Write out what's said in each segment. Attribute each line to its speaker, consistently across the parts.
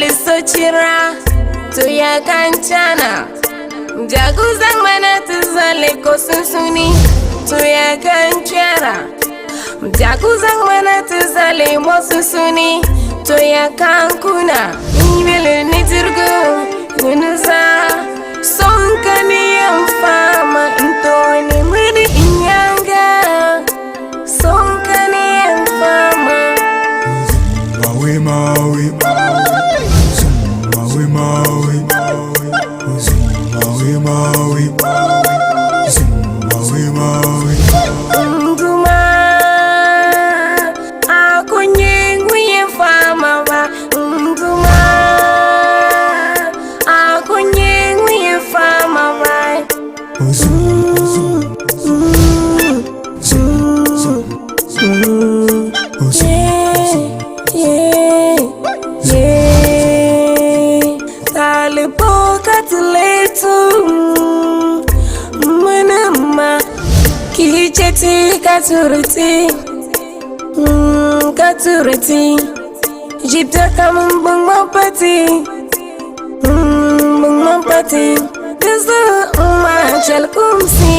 Speaker 1: Sochira to ya kanchana Jaguzang manatu zale ko sunsuni to ya kanchara Jaguzang manatu zale mo sunsuni to ya kankuna Ibele nitirgo unuza sonkani amfama ntoni mwini inyanga sonkani amfama
Speaker 2: Maui Maui Maui Maui Maui Maui Maui Maui
Speaker 1: Nguma akunye nguye fama ba Nguma akunye nguye fama ba Kicheti katuriti katuriti Jipta kama mbungmapati mbungmapati Tizu umar chalkumsi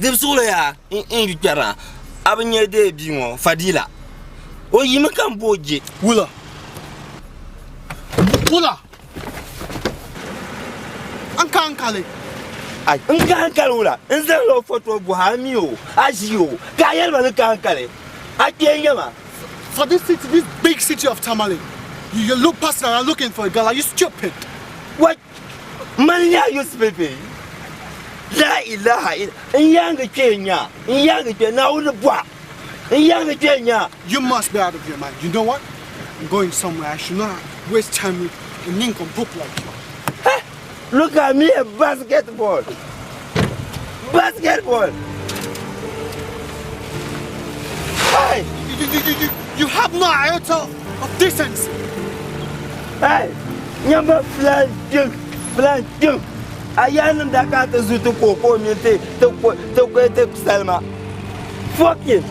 Speaker 3: Debsula ya in Yara. Abenye de bimo Fadila. O yime kan boje.
Speaker 4: Wula. Ankale.
Speaker 3: Ai, ankale wula. Nzelo photo Buhami o. Ajio. Kayel man ankale. Akiyema.
Speaker 4: For this big city of Tamale, you look past and are looking for a girl. Are you stupid?
Speaker 3: What? Money are you stupid? La ilaha illa. Nyanga Kenya. Nyanga Kenya ulu bwa. Nyanga Kenya.
Speaker 4: You must be out of your mind. You know what? I'm going somewhere. I should not waste time with a nincompoop like you.
Speaker 3: Hey, look at me, a basketball. Basketball. Hey.
Speaker 4: You have no iota of decency.
Speaker 3: Hey, nyamba flanjung. Ayanam dakata zutu koko minte te salma. Fuck you.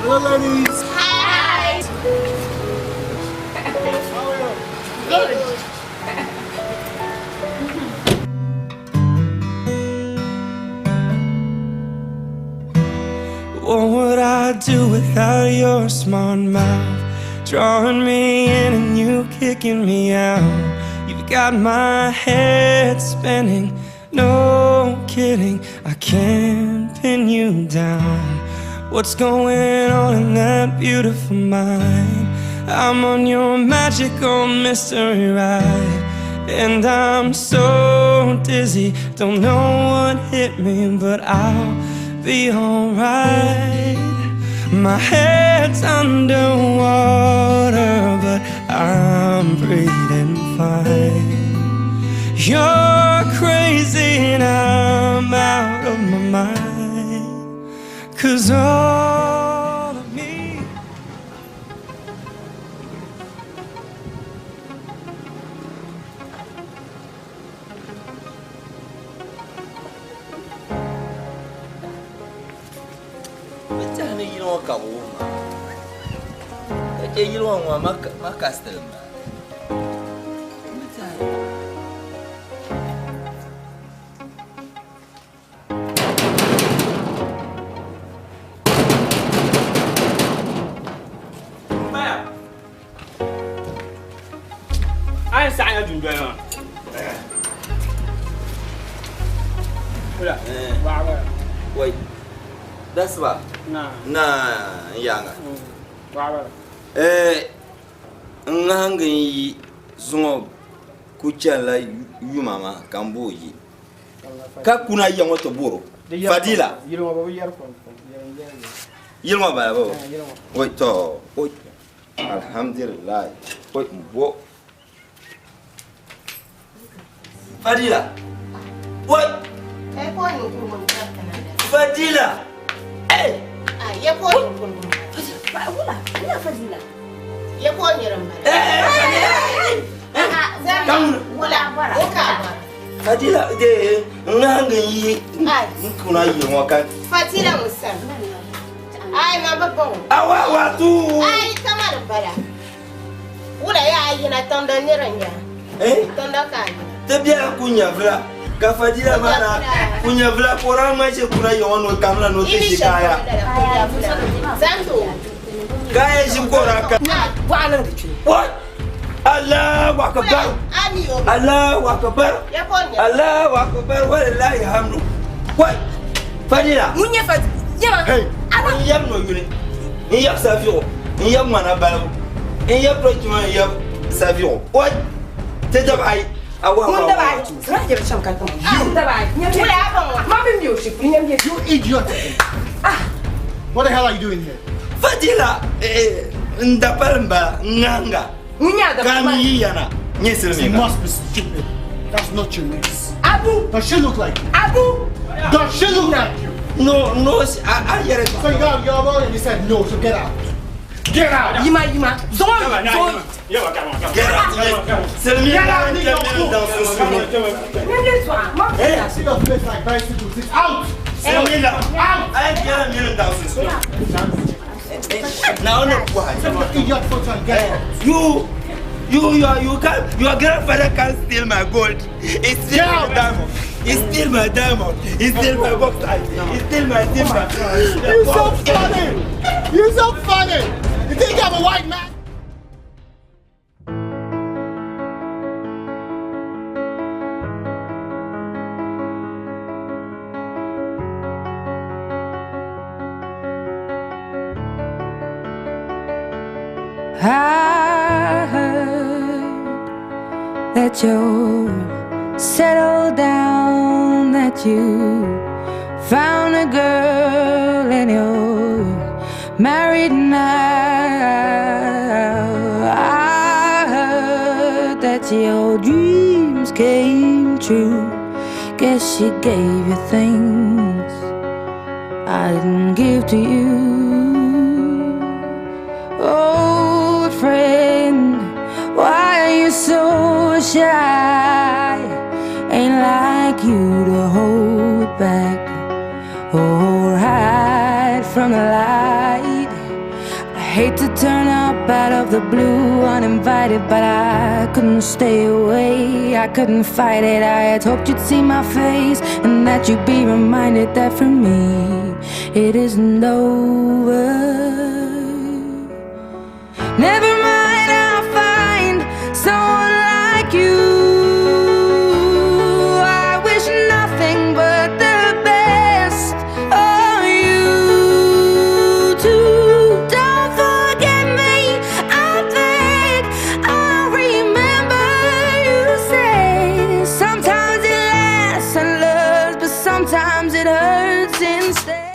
Speaker 4: Hello, ladies.
Speaker 5: Hi.
Speaker 4: How are you? Good.
Speaker 6: What would I do without your smart mouth? Drawing me in and you kicking me out. You've got my head spinning, no kidding, I can't pin you down. What's going on in that beautiful mind? I'm on your magical mystery ride, and I'm so dizzy, don't know what hit me, but I'll be alright. My head's underwater, but I'm breathing fine. You're crazy and I'm out of my mind, 'cause all of me
Speaker 3: You know what? You don't want my castle.
Speaker 7: I sang a jungle.
Speaker 3: Wait, that's what?
Speaker 7: Nah,
Speaker 3: Younger.
Speaker 7: wow.
Speaker 3: Ngangi zungo kuchala yu mama kamboji. Kakuna yango to buru. Fadila.
Speaker 7: You know what we are from.
Speaker 3: Yilma babo.
Speaker 7: You know.
Speaker 3: Wait to. Wait. Alhamdulillah. Wait wo. Fadila. What? Fadila. Hey. Fadila de ngangi kuna yimo kan.
Speaker 5: Fatila musan. Ai mababon.
Speaker 3: Awa watu.
Speaker 5: Ai tamar bala. Wula ya yi na tanda niranya. Tanda kan.
Speaker 3: Tabia kunya vla. Ka Fadila bana kunya vla koran ma ce kuna yawon kamla no te shikaya.
Speaker 5: Zanto.
Speaker 3: Kaya shi koraka. What? Allahu akbar. Allahu akbar. Allahu akbar wallahi hamdu. What? Fadila.
Speaker 1: Munye Fadila.
Speaker 3: Hey. Ni yam no yule. Ni yam safio. Ni yam mana balu. Ni yam projuma yam savion. What? T'es d'abord.
Speaker 1: Mun da bai. Sai jira shan kan kuma. You da bai.
Speaker 5: Wula ya ban.
Speaker 1: Ma bin biyo shi kun yamje.
Speaker 4: You idiot! What the hell are you doing here?
Speaker 3: Fadila, ndapalmba nganga.
Speaker 1: Munya da bai.
Speaker 3: Kami yana.
Speaker 4: You must be stupid. That's not your name.
Speaker 1: Abu.
Speaker 4: Does she look like you?
Speaker 1: Abu.
Speaker 4: Does she look like you?
Speaker 3: No, I hear it.
Speaker 4: So you already said no, so get out. Get out!
Speaker 1: Yima. Zon.
Speaker 3: Get out. C'est le mien.
Speaker 4: Get out, nigga.
Speaker 1: Yamje swa. Ma bin
Speaker 4: I see your face like bicycle. Sit out!
Speaker 3: C'est le mien. Out. I get a million dans ce soir. Now no why.
Speaker 4: Idiot photo and get out.
Speaker 3: Your grandfather can't steal my gold. It's still my diamond. It's still my diamond. It's still my box light. It's still my timber.
Speaker 4: You're so funny! You're so funny! You think I'm a white man?
Speaker 6: I heard that you're settled down, that you found a girl and you're married now. I heard that your dreams came true. Guess she gave you things I didn't give to you. Old friend, why are you so shy? Ain't like you to hold back or hide from the light. I hate to turn up out of the blue uninvited, but I couldn't stay away, I couldn't fight it. I had hoped you'd see my face and that you'd be reminded that for me it isn't over. Never mind, I'll find someone like you. I wish nothing but the best of you too. Don't forget me, I beg. I remember you say sometimes it lasts and loves, but sometimes it hurts instead.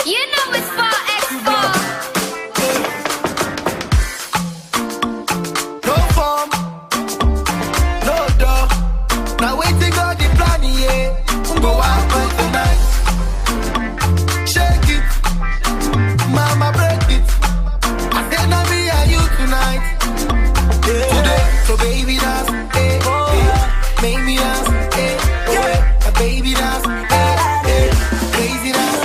Speaker 8: You know it's for Expo.
Speaker 9: No form, no door. Now waiting on the plan, yeah. Go out for tonight. Shake it, mama break it. I said now me and you tonight. Today, so baby dance, eh, eh. Make me dance, eh, eh. A baby dance, eh, eh. Crazy dance.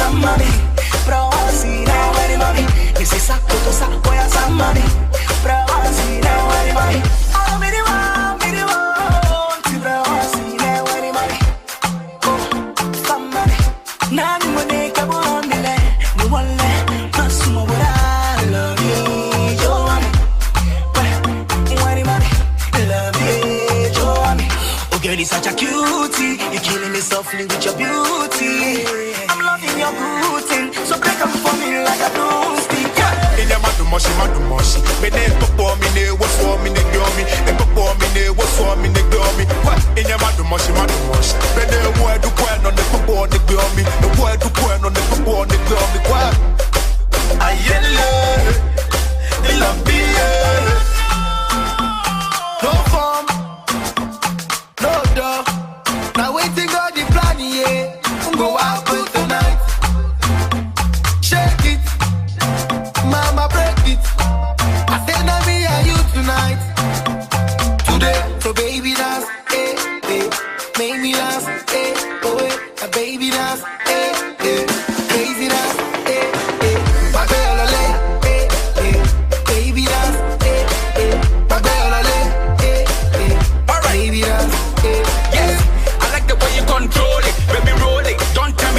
Speaker 10: Mami, provocina, very mami. This is a kuto sa koya sa mami. Provocina, very mami. Oh, me di want, ti provocina, very mami. Oh, sa mami. Nani mo ne kabo andile, ni wale, masumo wala, love you, Johannes. Very mami, love you, Johannes. Oh, girl, you're such a cutie, you're killing me softly with your beauty. Your good thing, so break up for me like a broomstick.
Speaker 11: In your madu moshi, me ne popo me ne what's for me ne gummy, ne popo me ne what's for me ne gummy. What in your madu moshi, me ne word to point on the popo ne gummy, the word to point on the popo ne gummy. What I yell, they love me.
Speaker 9: No form, no door. Now waiting on the plan, yeah. Go out for tonight. Shake it, mama break it. I said now me and you tonight. Today, so baby dance, eh, eh. Make me dance, eh, oh, eh. A baby dance, eh, eh. Crazy dance, eh, eh. My girl, eh, eh. Baby dance, eh, eh. My girl, eh, eh.
Speaker 11: Alright,
Speaker 9: baby dance, eh,
Speaker 11: yes. I like the way you control it, baby roll it. Don't tell me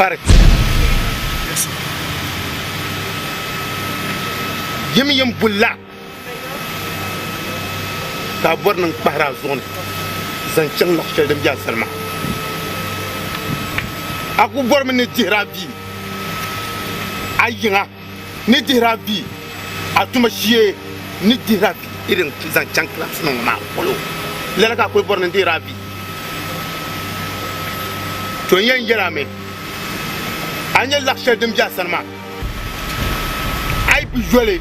Speaker 3: Parrot.
Speaker 4: Yes, sir.
Speaker 3: Yim bulla. Ka born para zone. Zan chang nok shel dem ja salma. Aku bor men diravi. Ayinga ni diravi. Atuma chie ni diravi. Irin zan chang class no ma polo. Lela ka ko born diravi. To yen yarame. Anya lak shel dem ja salma. Ay bu jolé.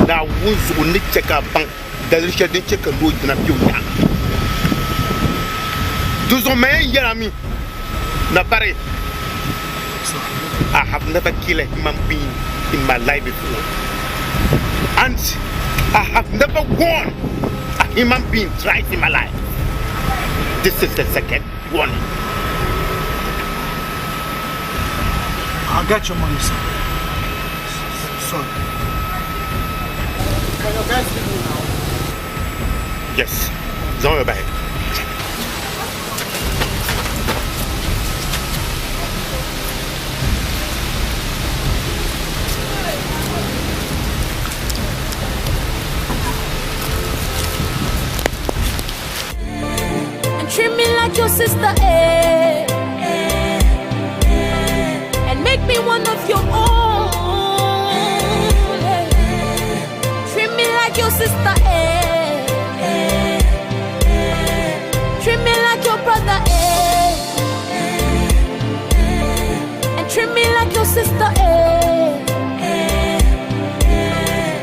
Speaker 3: Na wuzu ni cheka bang dalil shedin cheka do dina piunya duzo men yarami na pare. I have never killed a human being in my life before, and I have never won a human being twice in my life. This is the second one.
Speaker 4: I got your money, sir. Sorry.
Speaker 7: Can you guys leave me now?
Speaker 3: Yes, it's on your back.
Speaker 8: And treat me like your sister, eh? And make me one of your own. Treat me like your sister, eh? Treat me like your brother, eh? And treat me like your sister, eh?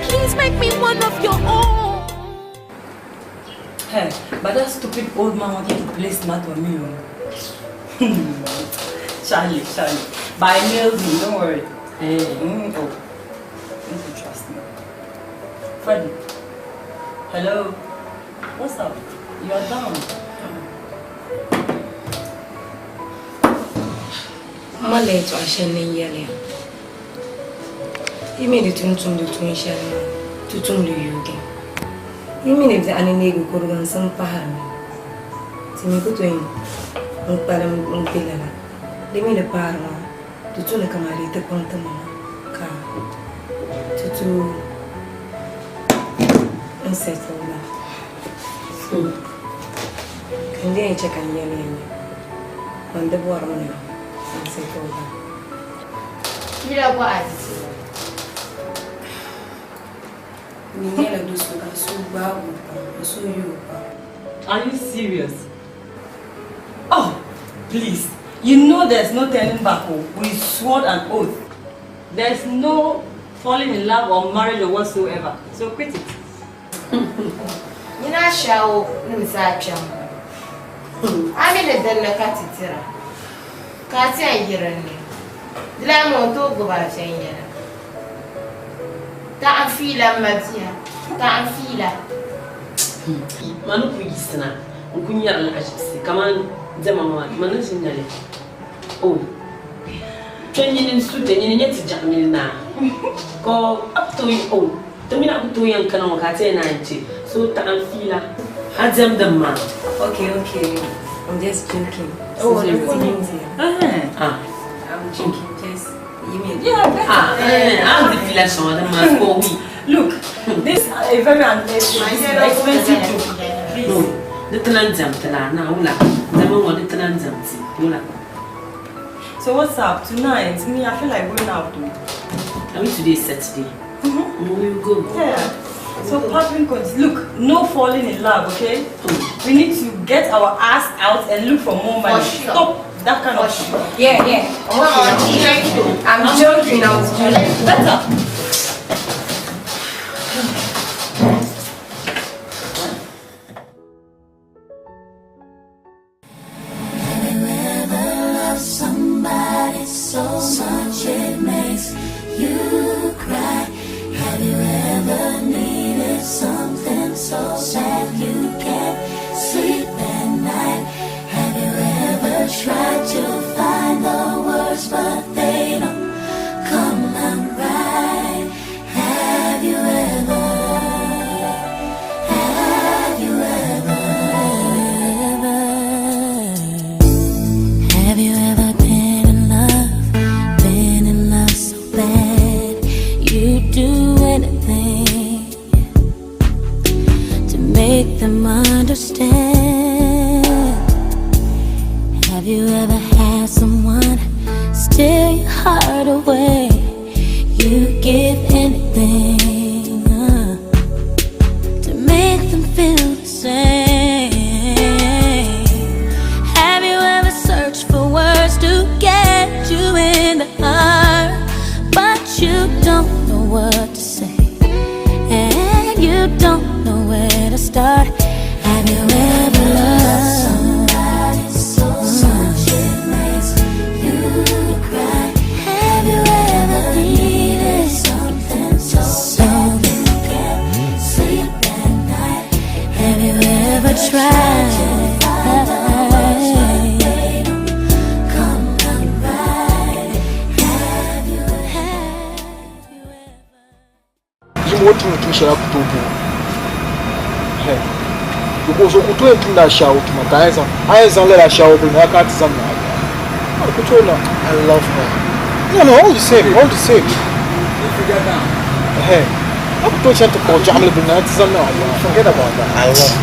Speaker 8: Please make me one of your own.
Speaker 1: Hey, but that stupid old man wanted to play smart on me. Charlie. By nails me, don't worry. Hey, oh. Don't trust me. Freddie. Hello. What's up? You are down.
Speaker 12: I'm late to Asheni Yelly. You mean the tune Shelly to tune the Yugi. You mean if the Aninego could run some pahami? Timmy go to him. Umpilla. They mean the parma to tune a camari to Pontamana car to unsettle now. Can they check and yelling on the water now and settle down?
Speaker 5: You know what?
Speaker 1: Are you serious? Oh, please. You know there's no turning back. We swore an oath. There's no falling in love or marriage or whatsoever. So quit it.
Speaker 5: You know, shall Nusacha. I mean, it doesn't cut it. Catty and Yerani. The lamb won't go by saying, that feel a matia. That feel a
Speaker 1: Manu Pristina. Unkunya come on, Zemama, Manusinale. Oh, changing in suit and yet to jump in now. Go up to you. Oh, to me up to young canon at 90. So Tan Fila had them the man.
Speaker 12: Okay. I'm just joking.
Speaker 1: Oh,
Speaker 12: I'm joking. Just you mean
Speaker 1: I'm the flesh on the man for me. Look, this is a very expensive joke. Please. No, the Tanzam now, the Tanzam. So what's up tonight? Me, I feel like going out. I mean today is Saturday. We will go. Yeah. So partnering codes. Look, no falling in love, okay? We need to get our ass out and look for more money.
Speaker 5: Sure.
Speaker 1: Stop that kind of shit.
Speaker 12: Yeah. I'm joking.
Speaker 1: Better.
Speaker 8: Somebody so much it makes you cry. Have you ever needed something so sad you can't sleep at night? Have you ever tried to find the words but they don't come out right? Have you ever? Have you ever? Have you have someone steal your heart away, you give anything to make them feel the same. Have you ever searched for words to get you in the heart, but you don't know what to say, and you don't know where to start? Have you ever loved somebody so much it makes you cry? Have you ever needed something so you can't sleep at night? Have you ever tried? Come right. Have you ever?
Speaker 7: You want to share up to hey. Because you couldn't do that shower to my guys. I let her shower, but I can't say that. I love her. No, all the same, all the same. Hey, I'm going to call Jamil, but not forget about that. I love her.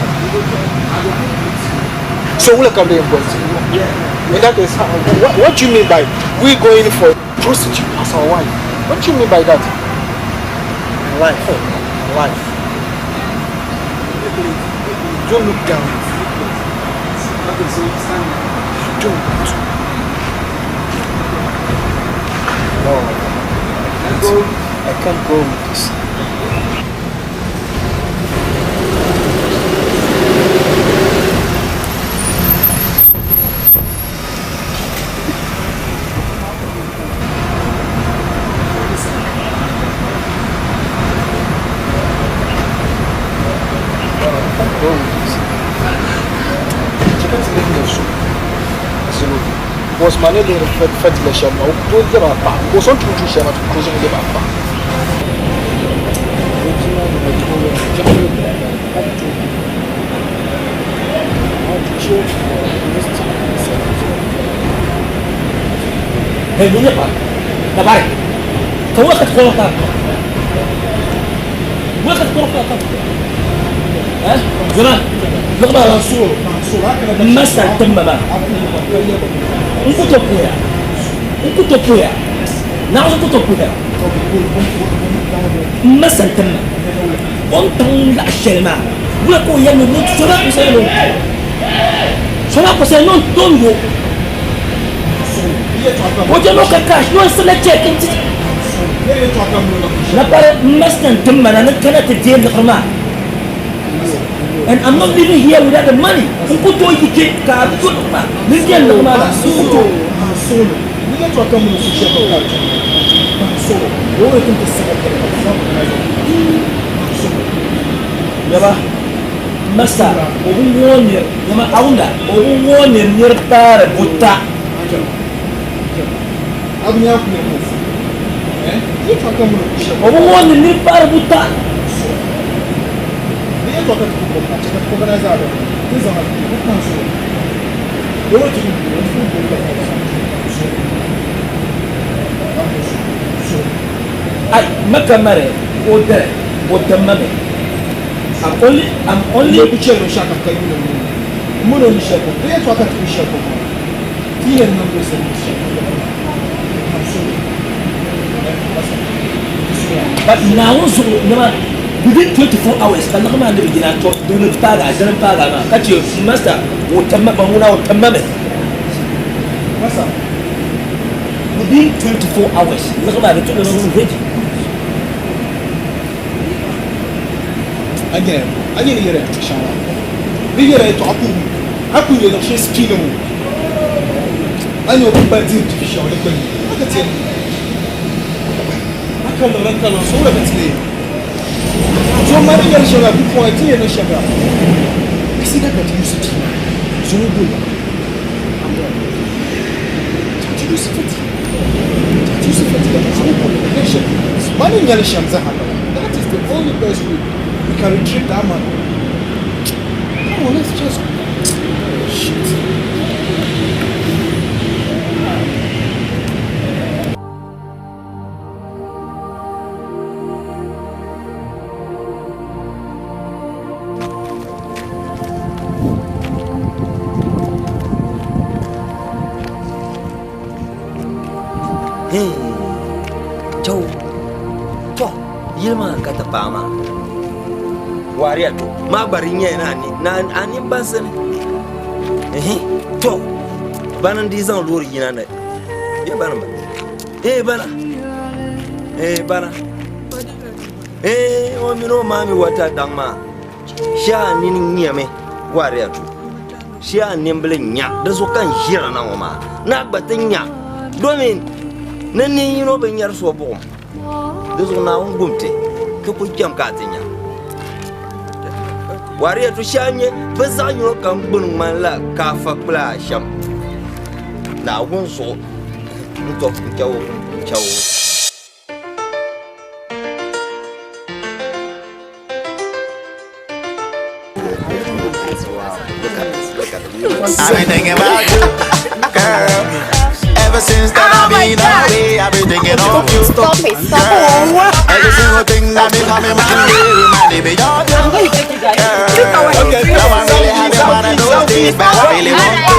Speaker 7: So, look at the question. In that case, what do you mean by we going for prostitute as our wife? What do you mean by that? Life. Life. Don't look down. Don't. No. I can't go with this. Was my name federation now? Don't give a fuck. Was on to share to closing the back.
Speaker 13: Hey, ini apa? Nabar. Kau akan sekolah tak? Kau akan sekolah tak? Jangan. Jangan langsung. Masa tembak. Untuk topu ya. Nah untuk topu ya. Masa tembak. Ontang la shelma. Buat kau yang nung sorak pasal nung. Sorak pasal nung tunggu. Wajar lo kakas, lo selesai cekin. Napar masa tembak nak kena terjadi kerana. And I'm not living here without the money. Unku to iki ka ko pa. Nindian na mala. Unku. Ni to ka mo si chef ka. So, wo e kunta sa ka. Yaba. Masa, o woni, yama aunda, o woni nirtare butta. Abunya ku ne mo. Ni to ka mo si chef. O woni nirtare butta. Ni to ka organizado. Isso é muito fácil. Hoje, Makamare, Odamame. I'm only picture of Shaka Kayu. Muno Shako, they are talking to Shako. He and numbers and but now, within 24 hours, kan nak mana begini atau dulu paga, jalan paga mah. Kacau, master, utama bangunan utama me. Masa, within 24 hours, nak mana tu orang ready. Again ni ada shawa. Ni ada itu aku ni nak share speed mu. Anyo pembadi tu shawa lepas ni. Apa tu? Kalau so lepas ni. So mari yang shawa tu point ni yang shawa. Kasi dah kata mesti. So boleh. Jadi seperti. Money yang shawa zahat. That is the only best way we can retrieve that money. Come on, let's just shit. Chow. To, yilma kata pama. Wariatu, ma barinya na ani basan. To. Banan dizan lori yinana. Ya bana. Bana. Bana. O mino mami wata dangma. Sha nini nyame wariatu. Sha nemble nya da so kan jira na ma. Na batanya. Domin nan ne yino ban yar so bom. Da so na un gumte. Ka ku jam ka tinya. Wariatu shanye bazanyo kan bun man la ka fakla sham. Na won so. Nto nkawo chawo.
Speaker 9: I've been thinking about you, girl. Ever since that I've been away, I've been thinking of you.
Speaker 5: Stop it, stop
Speaker 9: it. Every single thing that be coming my way, reminding me of you, girl. Now I really have you one of those days, but I really want you,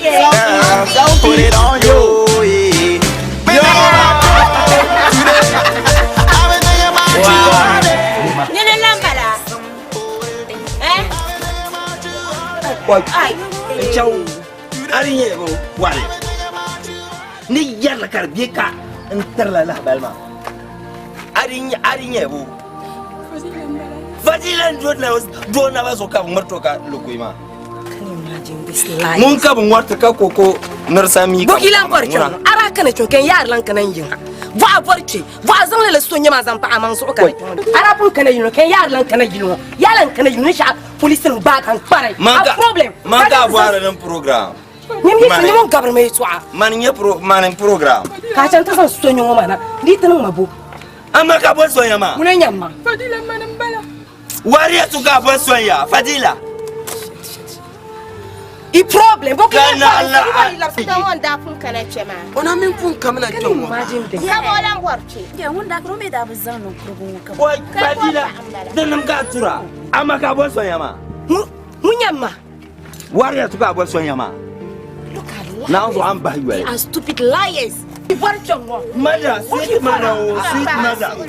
Speaker 9: girl. Put it on you, I've been thinking about you.
Speaker 13: Chow, ariye bo wale. Ni yalla kar bieka enterla la balma. Ariye bo. Fadila ndona bazoka martoka lukuima.
Speaker 12: Can you imagine this life?
Speaker 13: Mun ka bun warta ka koko narsami ka.
Speaker 12: Bokilan barkan ara kana choken yar lan kana yin. Va barke, va zan le sonya ma zan pa aman so kana. Ara pun kana yin kan yar lan kana yin. Yalan kana yin sha police ba kan pare. A problem.
Speaker 13: Man ka boara nan program.
Speaker 12: Nim ni mon gabre twa.
Speaker 13: Man program.
Speaker 12: Ka can ta san sonya mo mana. Ni tan mabo.
Speaker 13: Amma ka bo sonya ma.
Speaker 12: Mun nyamma.
Speaker 14: Fadila manan bala.
Speaker 13: Wariatu ka bo sonya, Fadila.
Speaker 12: I problem boki
Speaker 5: la wanda kun kana chema
Speaker 4: ona min kun kamna jon
Speaker 5: ya bolan borci
Speaker 14: ya wanda kro me da bazano kurgun ka
Speaker 13: wai Fadila danam ka tura amma ka bo sonya ma
Speaker 12: munyamma
Speaker 13: Wariatu ka bo sonya ma now so am ba you
Speaker 12: are stupid liars
Speaker 13: mother sweet mother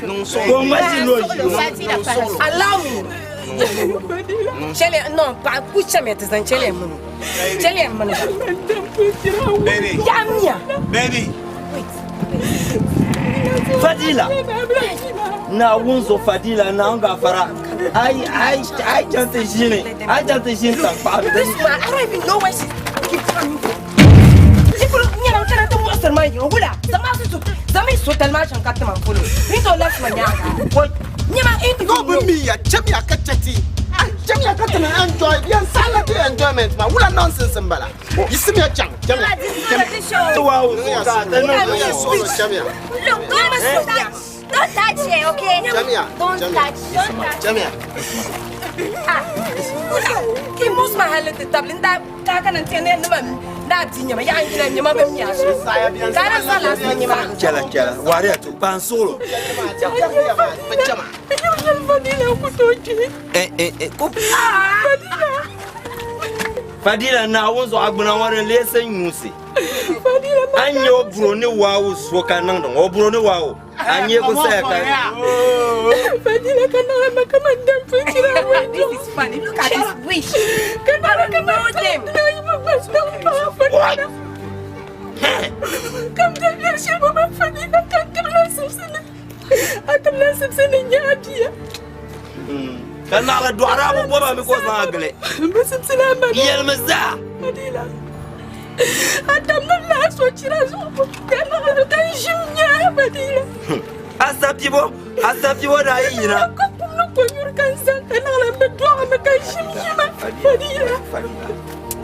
Speaker 13: no so go
Speaker 12: allow me Chele non pa pucha me te san chele muno. Chele muno.
Speaker 3: Baby.
Speaker 12: Yamia.
Speaker 3: Baby.
Speaker 13: Fadila. Na wunzo Fadila na anga fara. I can't jine. I can't jine sa pa.
Speaker 12: I don't even know where she keep coming from. People nyana kana to monster mai ngula. Zama so tellement chan katta man follow. Rito left manyanga. Nyama into
Speaker 4: go be me ya chamia kachati. Chamia katana enjoy. Ya salad enjoyment ma. Wula nonsense mbala. You see me a jam. Chamia.
Speaker 13: Wow.
Speaker 4: Chamia.
Speaker 14: Look, don't touch it, okay?
Speaker 4: Chamia.
Speaker 14: Don't touch.
Speaker 4: Chamia.
Speaker 12: Ki mus ma halete tablin da ka kana tene na tinya ya ngina nyama memnya. Kana sala nyama.
Speaker 13: Chala. Wariatu pansolo.
Speaker 4: Chama.
Speaker 14: Fadila kutoki.
Speaker 13: Fadila na wonzo agbona wore lesen nyusi. Anyo bro ne wawo so kanan don obro ne wawo. Anye ko say ka.
Speaker 14: Fadila kana makamanda mfukira wewe.
Speaker 12: This is funny. Look at this wish.
Speaker 14: Kana them.
Speaker 13: What?
Speaker 14: Come down here, she mama Fadila Atala sibsene nyadia.
Speaker 13: Kana la doara mo boba mi ko sangle.
Speaker 14: Masibsela ma.
Speaker 13: Yel maza.
Speaker 14: Fadila. Atamna la so chira so. Kana kan shimnya Fadila.
Speaker 13: Asapibo da yina.
Speaker 14: Ko ko nyur kan san kana la me doa me kan shimnya Fadila.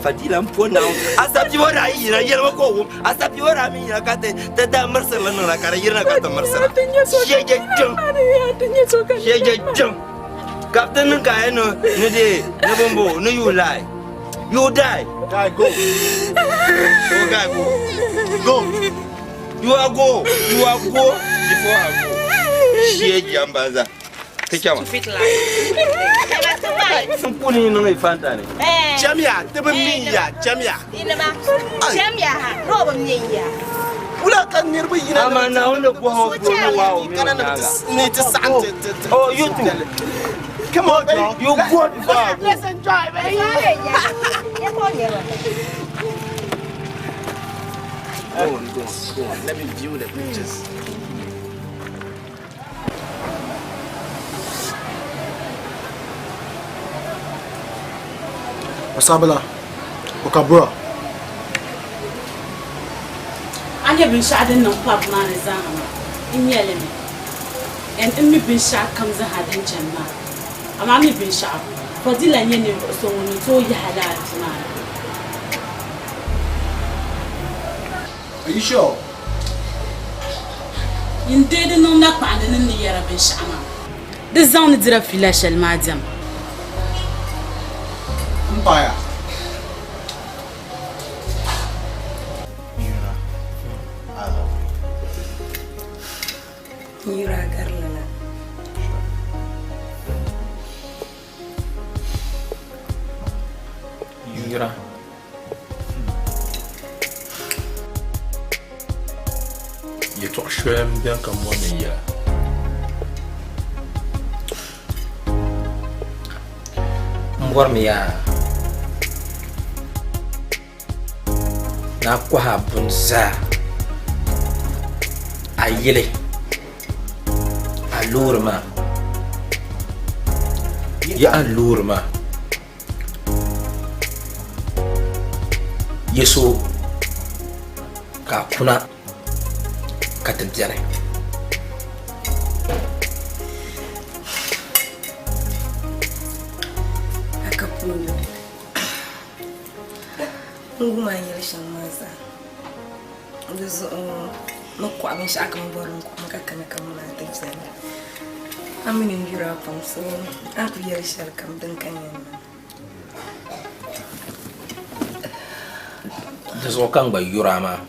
Speaker 13: Fadila mpona. Asapibo da yina yel ko. Asapibo da mi yina kate te da marsala na kara yina kata marsala. Sheje jum. Captain Nkayeno ne bombo no you lie. You die.
Speaker 4: Guy go.
Speaker 13: Oh guy go.
Speaker 4: Go.
Speaker 13: You are go before I go. Sheje ambaza. Tekama.
Speaker 12: Fit like.
Speaker 13: Sampuni no ifanta ne.
Speaker 4: Chamia, tebe mi ya, chamia.
Speaker 5: Inama. Chamia ha, robo mnyenya.
Speaker 4: wula kan nirbu yina
Speaker 13: ama na wanda ko hawo no wow
Speaker 4: kana na ne ta san
Speaker 13: oh you too
Speaker 4: come on baby
Speaker 13: you good far
Speaker 5: Let's enjoy, baby.
Speaker 4: Go on. Let me view the pictures.
Speaker 7: Masabala, Okabura.
Speaker 15: I have been shot in no pub man is in Yelling. And in me been shot comes a had in Gemma. I'm only been shot for Dylan Yenny, so when you told you had that tonight.
Speaker 7: Are you sure?
Speaker 15: You didn't know that man in the year of been shama. The zone is a flash, madam.
Speaker 7: Empire.
Speaker 12: Yura garlana.
Speaker 13: Yura. You talk shame bien comme moi mais
Speaker 16: Ngwarmiya na kwa bunza ayile alurma ya alurma yeso ka kuna katajare
Speaker 12: akapuno nguma yele shamaza ndezo no kwa misha akamboro nguma kakana kamuna tejana amini ngira pamso aku yele shal kam dan kanyana
Speaker 16: dezo kangba yurama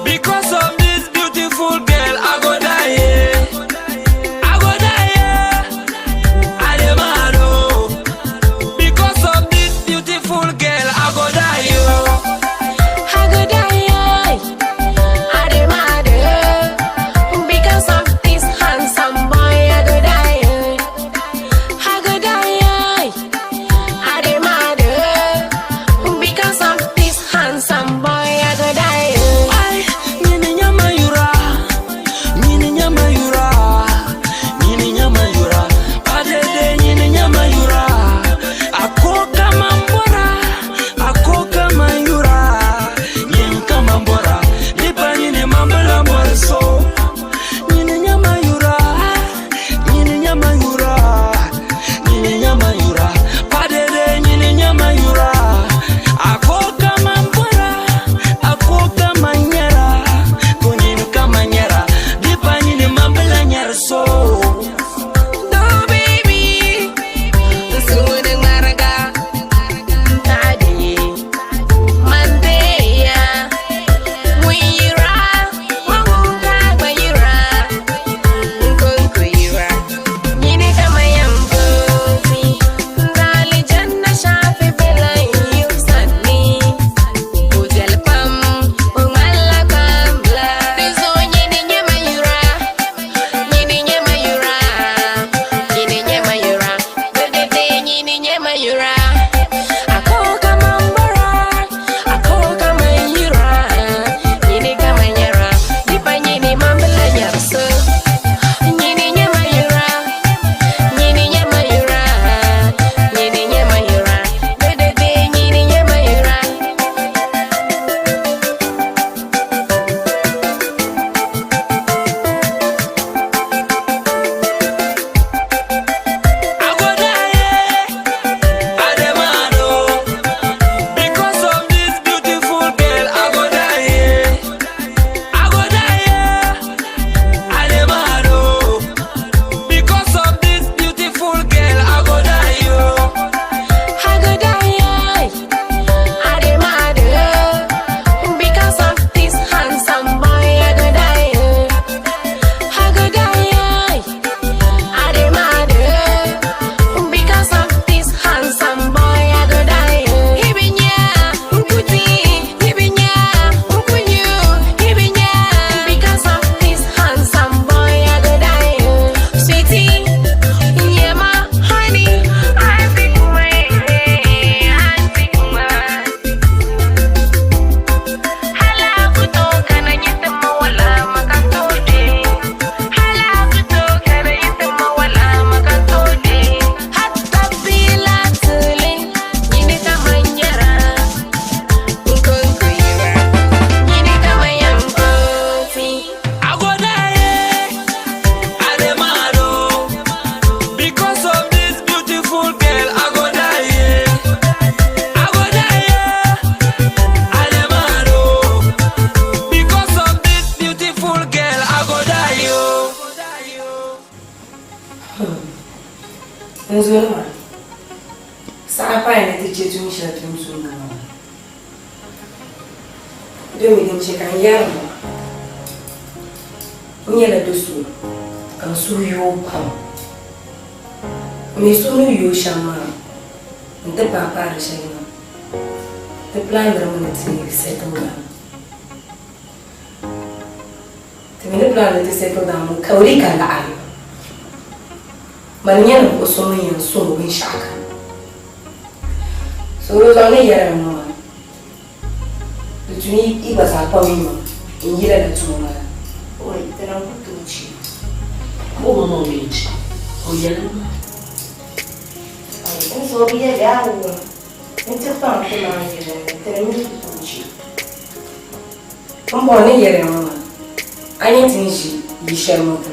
Speaker 6: because of this beautiful girl, I go die. I demand because of this beautiful girl, I go die.
Speaker 5: I go die. I demand because of this handsome boy, I go die. I go die. I demand because
Speaker 12: Nzulma. Sapa yana tace tun shatin suna. Domin din ce kan yaro. Ni la dosu. Kan su yo pam. Me sunu yo shama. Nta papa da shayma. The plan da mun ti settle down. The plan da settle down kauri kan da ai. Maniana ko so yan so bin shaka. So ro zane yara mama. Tuni iba sa kwa mima. Ingira da tuma. Oi, tena kutuchi.
Speaker 1: Ko mama meji. O yara.
Speaker 12: Ai, so biya ya wo. Nti fa ko na yira. Tena mi kutuchi. Kombo ne yara mama. Ani tinji yishar mata.